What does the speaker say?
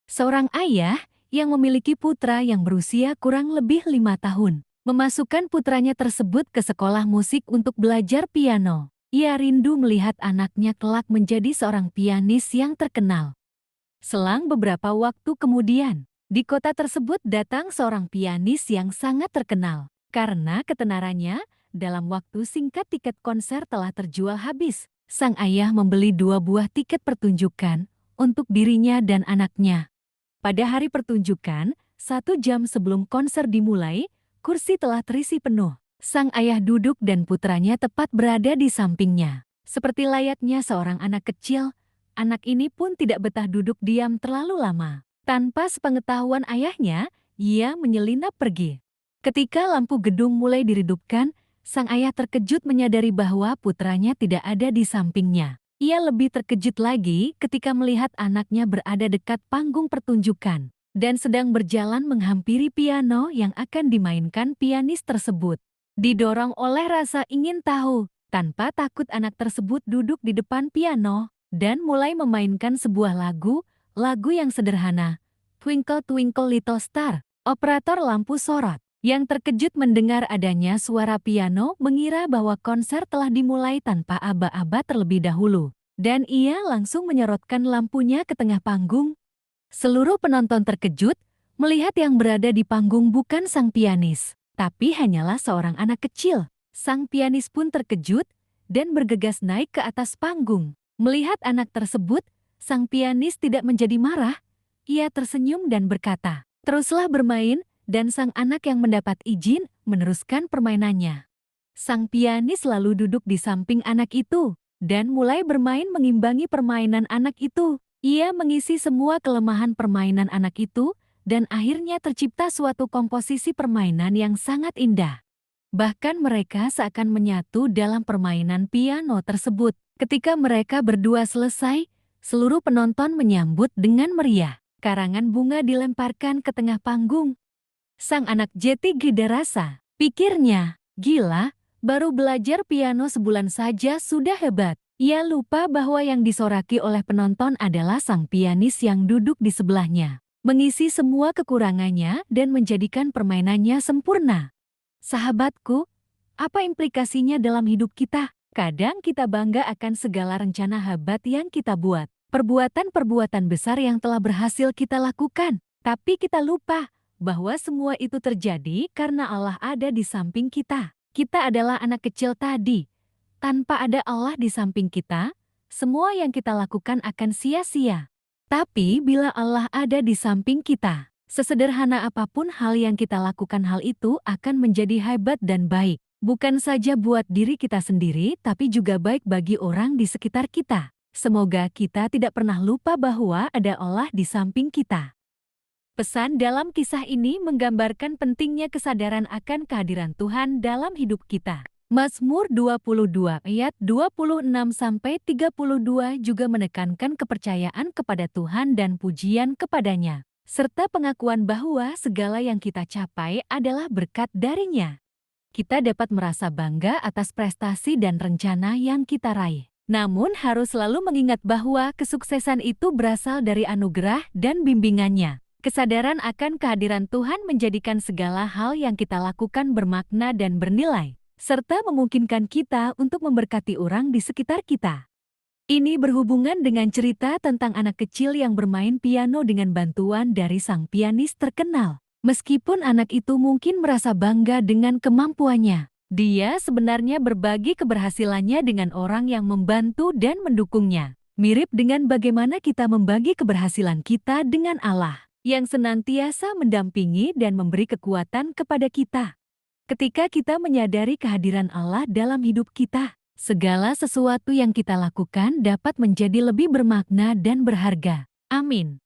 Seorang ayah yang memiliki putra yang berusia kurang lebih 5 tahun, memasukkan putranya tersebut ke sekolah musik untuk belajar piano. Ia rindu melihat anaknya kelak menjadi seorang pianis yang terkenal. Selang beberapa waktu kemudian, di kota tersebut datang seorang pianis yang sangat terkenal. Karena ketenarannya, dalam waktu singkat tiket konser telah terjual habis. Sang ayah membeli 2 buah tiket pertunjukan untuk dirinya dan anaknya. Pada hari pertunjukan, 1 jam sebelum konser dimulai, kursi telah terisi penuh. Sang ayah duduk dan putranya tepat berada di sampingnya. Seperti layaknya seorang anak kecil, anak ini pun tidak betah duduk diam terlalu lama. Tanpa sepengetahuan ayahnya, ia menyelinap pergi. Ketika lampu gedung mulai diredupkan, sang ayah terkejut menyadari bahwa putranya tidak ada di sampingnya. Ia lebih terkejut lagi ketika melihat anaknya berada dekat panggung pertunjukan dan sedang berjalan menghampiri piano yang akan dimainkan pianis tersebut. Didorong oleh rasa ingin tahu, tanpa takut anak tersebut duduk di depan piano dan mulai memainkan sebuah lagu yang sederhana, Twinkle Twinkle Little Star. Operator lampu sorot yang terkejut mendengar adanya suara piano mengira bahwa konser telah dimulai tanpa aba-aba terlebih dahulu. Dan ia langsung menyorotkan lampunya ke tengah panggung. Seluruh penonton terkejut melihat yang berada di panggung bukan sang pianis, tapi hanyalah seorang anak kecil. Sang pianis pun terkejut dan bergegas naik ke atas panggung. Melihat anak tersebut, sang pianis tidak menjadi marah. Ia tersenyum dan berkata, "Teruslah bermain," dan sang anak yang mendapat izin meneruskan permainannya. Sang pianis lalu duduk di samping anak itu dan mulai bermain mengimbangi permainan anak itu. Ia mengisi semua kelemahan permainan anak itu dan akhirnya tercipta suatu komposisi permainan yang sangat indah. Bahkan mereka seakan menyatu dalam permainan piano tersebut. Ketika mereka berdua selesai, seluruh penonton menyambut dengan meriah. Karangan bunga dilemparkan ke tengah panggung. Sang anak jeti geda rasa, pikirnya, "Gila, baru belajar piano sebulan saja sudah hebat." Ia lupa bahwa yang disoraki oleh penonton adalah sang pianis yang duduk di sebelahnya, mengisi semua kekurangannya dan menjadikan permainannya sempurna. Sahabatku, apa implikasinya dalam hidup kita? Kadang kita bangga akan segala rencana hebat yang kita buat, perbuatan-perbuatan besar yang telah berhasil kita lakukan, tapi kita lupa bahwa semua itu terjadi karena Allah ada di samping kita. Kita adalah anak kecil tadi. Tanpa ada Allah di samping kita, semua yang kita lakukan akan sia-sia. Tapi bila Allah ada di samping kita, sesederhana apapun hal yang kita lakukan, hal itu akan menjadi hebat dan baik. Bukan saja buat diri kita sendiri, tapi juga baik bagi orang di sekitar kita. Semoga kita tidak pernah lupa bahwa ada Allah di samping kita. Pesan dalam kisah ini menggambarkan pentingnya kesadaran akan kehadiran Tuhan dalam hidup kita. Mazmur 22 ayat 26-32 juga menekankan kepercayaan kepada Tuhan dan pujian kepadanya, serta pengakuan bahwa segala yang kita capai adalah berkat darinya. Kita dapat merasa bangga atas prestasi dan rencana yang kita raih. Namun harus selalu mengingat bahwa kesuksesan itu berasal dari anugerah dan bimbingannya. Kesadaran akan kehadiran Tuhan menjadikan segala hal yang kita lakukan bermakna dan bernilai, serta memungkinkan kita untuk memberkati orang di sekitar kita. Ini berhubungan dengan cerita tentang anak kecil yang bermain piano dengan bantuan dari sang pianis terkenal. Meskipun anak itu mungkin merasa bangga dengan kemampuannya, dia sebenarnya berbagi keberhasilannya dengan orang yang membantu dan mendukungnya. Mirip dengan bagaimana kita membagi keberhasilan kita dengan Allah, yang senantiasa mendampingi dan memberi kekuatan kepada kita. Ketika kita menyadari kehadiran Allah dalam hidup kita, segala sesuatu yang kita lakukan dapat menjadi lebih bermakna dan berharga. Amin.